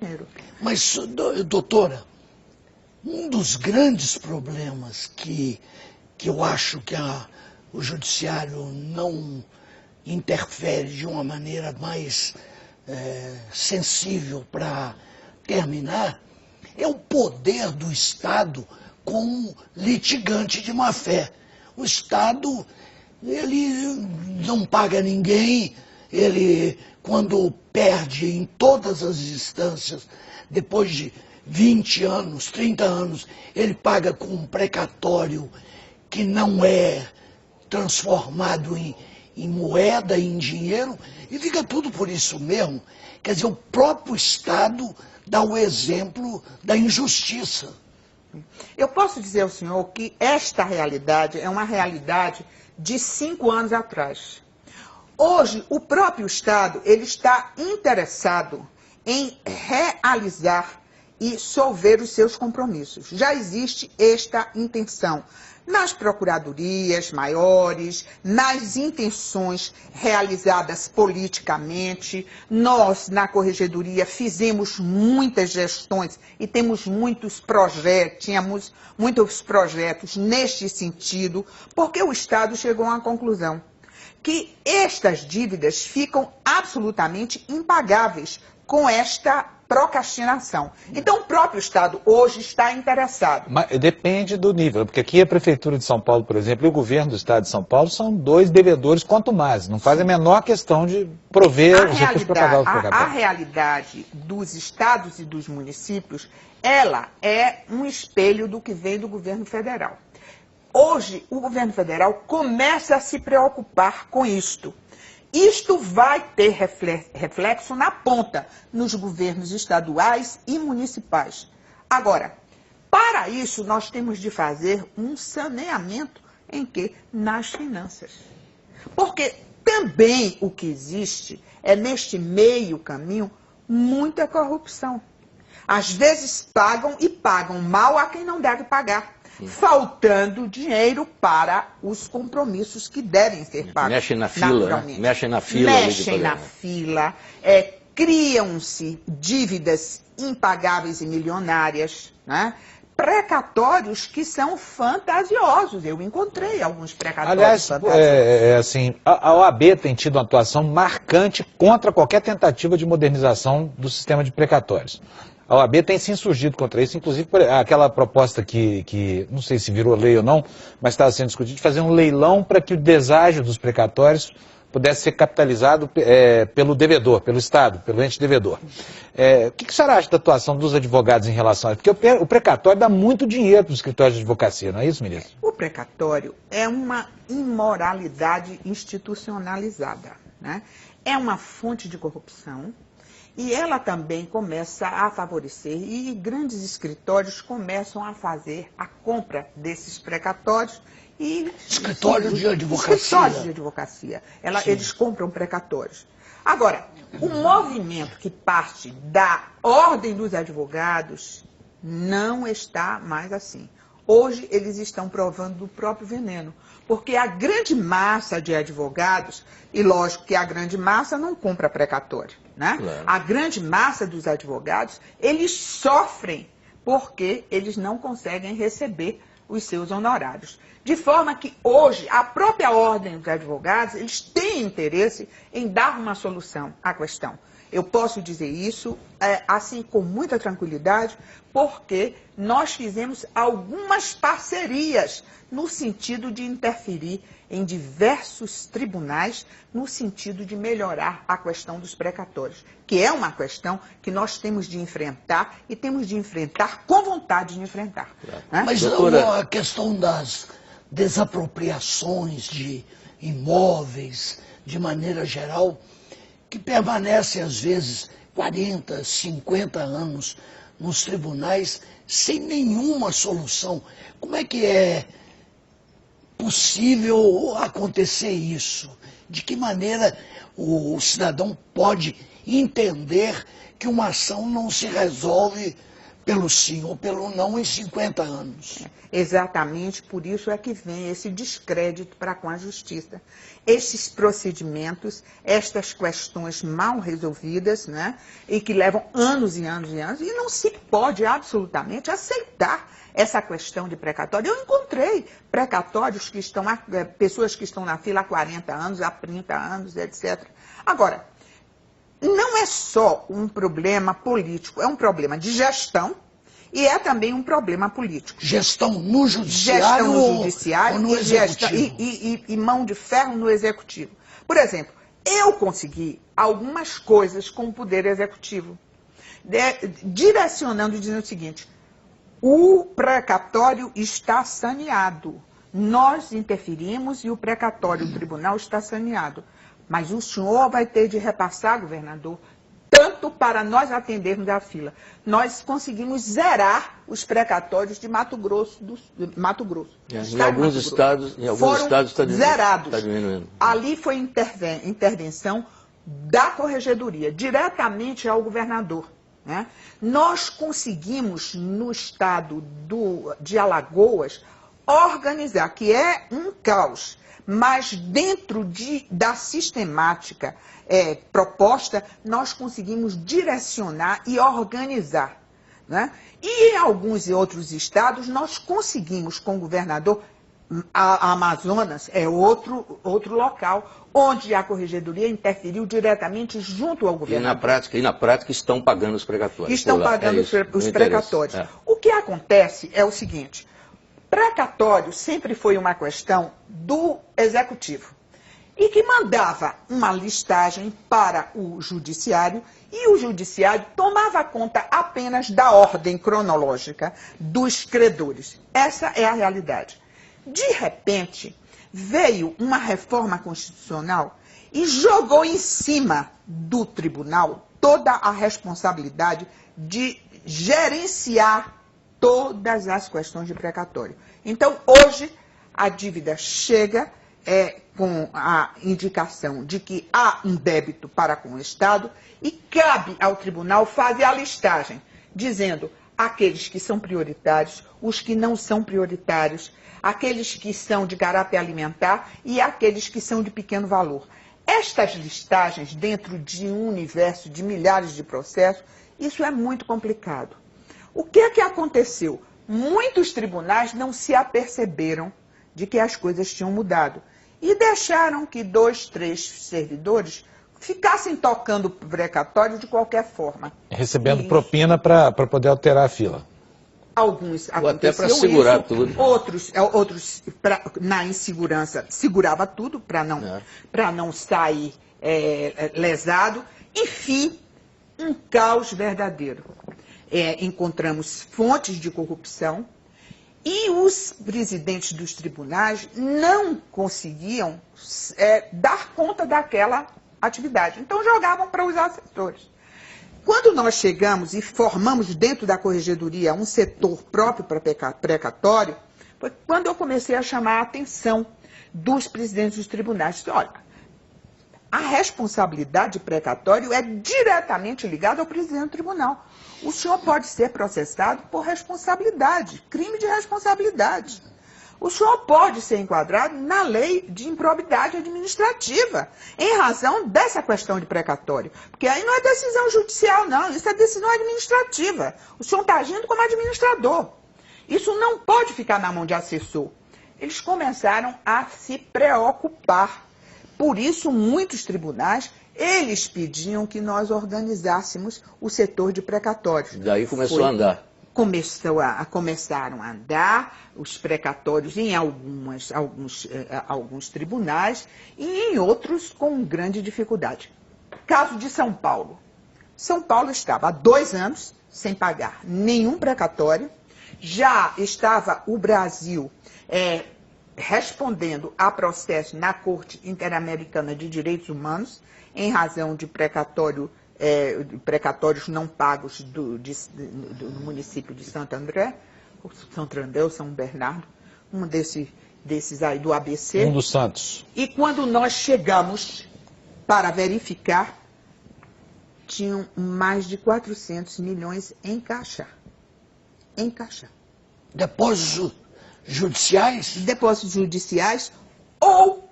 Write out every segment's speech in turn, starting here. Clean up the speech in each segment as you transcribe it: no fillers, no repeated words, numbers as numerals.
dinheiro. Mas, doutora, um dos grandes problemas que eu acho que o judiciário não interfere de uma maneira mais sensível para terminar é o poder do Estado como litigante de má-fé. O Estado, ele não paga ninguém, ele, quando perde em todas as instâncias, depois de 20 anos, 30 anos, ele paga com um precatório que não é transformado em moeda, em dinheiro, e fica tudo por isso mesmo. Quer dizer, o próprio Estado dá o exemplo da injustiça. Eu posso dizer ao senhor que esta realidade é uma realidade de 5 anos atrás. Hoje, o próprio Estado ele está interessado em realizar e solver os seus compromissos. Já existe esta intenção nas procuradorias maiores, nas intenções realizadas politicamente. Nós, na Corregedoria, fizemos muitas gestões e temos muitos projetos, tínhamos muitos projetos neste sentido, porque o Estado chegou a uma conclusão que estas dívidas ficam absolutamente impagáveis com esta procrastinação. Então, o próprio Estado hoje está interessado. Mas depende do nível, porque aqui a Prefeitura de São Paulo, por exemplo, e o Governo do Estado de São Paulo são 2 devedores quanto mais. Não fazem a menor questão de prover os recursos para pagar os precatórios. A realidade dos estados e dos municípios, ela é um espelho do que vem do governo federal. Hoje, o governo federal começa a se preocupar com isto. Isto vai ter reflexo na ponta, nos governos estaduais e municipais. Agora, para isso, nós temos de fazer um saneamento em que? Nas finanças. Porque também o que existe é, neste meio caminho, muita corrupção. Às vezes pagam e pagam mal a quem não deve pagar, faltando dinheiro para os compromissos que devem ser pagos. Mexem na fila, né? Mexem na fila. Mexem na fila, criam-se dívidas impagáveis e milionárias, né? Precatórios que são fantasiosos. Eu encontrei alguns precatórios. Aliás, fantasiosos. assim, a OAB tem tido uma atuação marcante contra qualquer tentativa de modernização do sistema de precatórios. A OAB tem se insurgido contra isso, inclusive aquela proposta que não sei se virou lei ou não, mas estava sendo discutida, de fazer um leilão para que o deságio dos precatórios pudesse ser capitalizado pelo devedor, pelo Estado, pelo ente devedor. O que a senhora acha da atuação dos advogados em relação a isso? Porque o precatório dá muito dinheiro para os escritórios de advocacia, não é isso, ministro? O precatório é uma imoralidade institucionalizada, né? É uma fonte de corrupção. E ela também começa a favorecer, e grandes escritórios começam a fazer a compra desses precatórios. Escritórios de advocacia. Escritórios de advocacia. Eles compram precatórios. Agora, o movimento que parte da ordem dos advogados não está mais assim. Hoje eles estão provando do próprio veneno, porque a grande massa de advogados, e lógico que a grande massa não compra precatório, né? Claro. A grande massa dos advogados, eles sofrem porque eles não conseguem receber os seus honorários. De forma que hoje a própria ordem dos advogados, eles têm interesse em dar uma solução à questão. Eu posso dizer isso assim com muita tranquilidade, porque nós fizemos algumas parcerias no sentido de interferir em diversos tribunais, no sentido de melhorar a questão dos precatórios, que é uma questão que nós temos de enfrentar e temos de enfrentar com vontade de enfrentar. Né? Mas doutora, a questão das desapropriações de imóveis, de maneira geral, que permanecem às vezes 40, 50 anos nos tribunais sem nenhuma solução. Como é que é possível acontecer isso? De que maneira o cidadão pode entender que uma ação não se resolve pelo sim ou pelo não em 50 anos. Exatamente por isso é que vem esse descrédito para com a justiça. Esses procedimentos, estas questões mal resolvidas, né, e que levam anos e anos e anos, e não se pode absolutamente aceitar essa questão de precatório. Eu encontrei precatórios que estão, pessoas que estão na fila há 40 anos, há 30 anos, etc. Agora, não é só um problema político, é um problema de gestão e é também um problema político. Gestão no judiciário, ou no executivo? E mão de ferro no executivo. Por exemplo, eu consegui algumas coisas com o poder executivo, direcionando e dizendo o seguinte: o precatório está saneado. Nós interferimos e o precatório do tribunal está saneado. Mas o senhor vai ter de repassar, governador, tanto para nós atendermos a fila. Nós conseguimos zerar os precatórios de Mato Grosso. Em alguns estados está zerados. Diminuindo. Ali foi intervenção da corregedoria, diretamente ao governador. Né? Nós conseguimos, no estado de Alagoas, organizar, que é um caos, mas dentro da sistemática proposta, nós conseguimos direcionar e organizar. Né? E em alguns outros estados, nós conseguimos, com o governador, a Amazonas é outro local, onde a corregedoria interferiu diretamente junto ao governador. E na prática estão pagando os precatórios. Estão pagando os precatórios. O que acontece é o seguinte: precatório sempre foi uma questão do executivo e que mandava uma listagem para o judiciário e o judiciário tomava conta apenas da ordem cronológica dos credores. Essa é a realidade. De repente, veio uma reforma constitucional e jogou em cima do tribunal toda a responsabilidade de gerenciar todas as questões de precatório. Então, hoje, a dívida chega com a indicação de que há um débito para com o Estado e cabe ao tribunal fazer a listagem, dizendo aqueles que são prioritários, os que não são prioritários, aqueles que são de caráter alimentar e aqueles que são de pequeno valor. Estas listagens, dentro de um universo de milhares de processos, isso é muito complicado. O que é que aconteceu? Muitos tribunais não se aperceberam de que as coisas tinham mudado e deixaram que 2, 3 servidores ficassem tocando precatório de qualquer forma. Recebendo propina para poder alterar a fila. Alguns ou até para segurar tudo. Outros na insegurança, segurava tudo para não sair lesado. Enfim, um caos verdadeiro. Encontramos fontes de corrupção e os presidentes dos tribunais não conseguiam dar conta daquela atividade. Então, jogavam para os assessores. Quando nós chegamos e formamos dentro da corregedoria um setor próprio para precatório, foi quando eu comecei a chamar a atenção dos presidentes dos tribunais. Disse, olha, a responsabilidade de precatório é diretamente ligada ao presidente do tribunal. O senhor pode ser processado por responsabilidade, crime de responsabilidade. O senhor pode ser enquadrado na lei de improbidade administrativa, em razão dessa questão de precatório. Porque aí não é decisão judicial, não, isso é decisão administrativa. O senhor está agindo como administrador. Isso não pode ficar na mão de assessor. Eles começaram a se preocupar. Por isso, muitos tribunais, eles pediam que nós organizássemos o setor de precatórios. Daí começou a andar. Começaram a andar os precatórios em alguns tribunais e em outros com grande dificuldade. Caso de São Paulo. São Paulo estava há 2 anos sem pagar nenhum precatório. Já estava o Brasil respondendo a processo na Corte Interamericana de Direitos Humanos em razão de precatórios não pagos do município de Santo André, ou São Bernardo, um desses aí do ABC. Um dos santos. E quando nós chegamos para verificar, tinham mais de 400 milhões em caixa. encaixar. Depósitos judiciais? Depósitos judiciais ou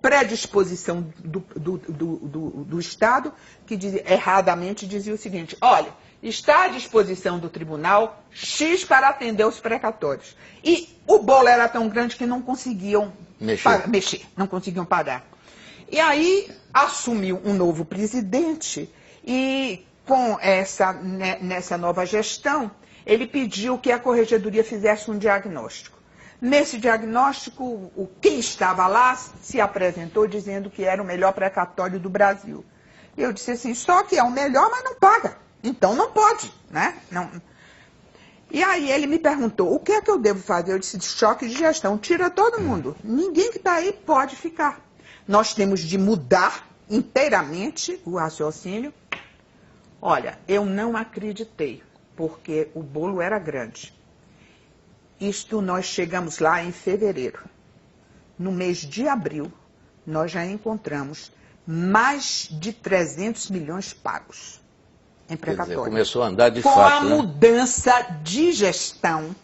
predisposição do Estado, que erradamente dizia o seguinte: olha, está à disposição do tribunal X para atender os precatórios. E o bolo era tão grande que não conseguiam mexer, não conseguiam pagar. E aí assumiu um novo presidente e nessa nova gestão, ele pediu que a Corregedoria fizesse um diagnóstico. Nesse diagnóstico, quem estava lá se apresentou dizendo que era o melhor precatório do Brasil. Eu disse assim, só que é o melhor, mas não paga. Então não pode, né? Não. E aí ele me perguntou, o que é que eu devo fazer? Eu disse, choque de gestão, tira todo mundo. Ninguém que está aí pode ficar. Nós temos de mudar inteiramente o raciocínio. Olha, eu não acreditei, porque o bolo era grande. Nós chegamos lá em fevereiro. No mês de abril, nós já encontramos mais de 300 milhões pagos em precatório. Quer dizer, começou a andar de fato. Com a mudança de gestão,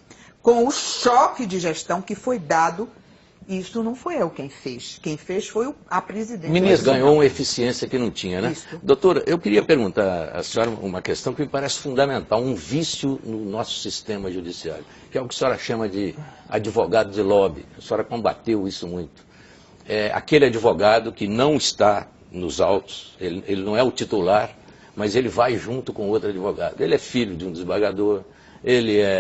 com o choque de gestão que foi dado, isso não foi eu quem fez. Quem fez foi a presidente. Ministro, ganhou uma eficiência que não tinha, né? Isso. Doutora, eu queria perguntar à senhora uma questão que me parece fundamental, um vício no nosso sistema judiciário, que é o que a senhora chama de advogado de lobby. A senhora combateu isso muito. É aquele advogado que não está nos autos, ele não é o titular, mas ele vai junto com outro advogado. Ele é filho de um desembargador, ele é